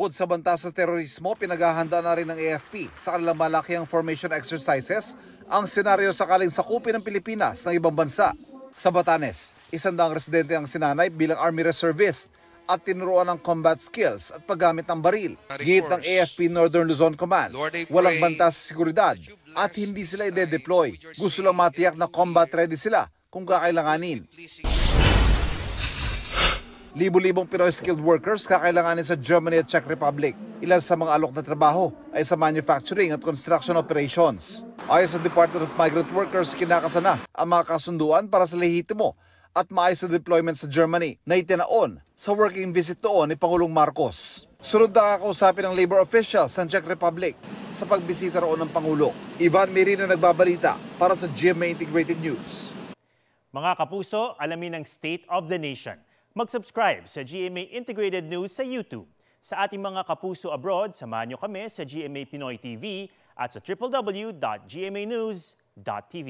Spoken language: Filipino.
Bukod sa banta sa terorismo, pinaghahanda na rin ng AFP sa kanilang malakiang formation exercises ang senaryo sakaling sakupin ng Pilipinas ng ibang bansa. Sa Batanes, 100 residente ang sinanay bilang Army Reservist at tinuruan ng combat skills at paggamit ng baril. Gihit ng AFP Northern Luzon Command, walang banta sa seguridad at hindi sila ide-deploy. Gusto lang matiyak na combat ready sila kung kakailanganin. Libo-libong Pinoy skilled workers kakailanganin sa Germany at Czech Republic. Ilan sa mga alok na trabaho ay sa manufacturing at construction operations. Ayon sa Department of Migrant Workers, kinakasana ang mga kasunduan para sa lehitimo at maayos na deployment sa Germany na itinaon sa working visit noon ni Pangulong Marcos. Sunod na kakausapin ng labor officials ng Czech Republic sa pagbisita roon ng Pangulo. Ivan Merina nagbabalita para sa GMA Integrated News. Mga kapuso, alamin ang State of the Nation. Mag-subscribe sa GMA Integrated News sa YouTube. Sa ating mga kapuso abroad, samahan nyo kami sa GMA Pinoy TV at sa www.gmanews.tv.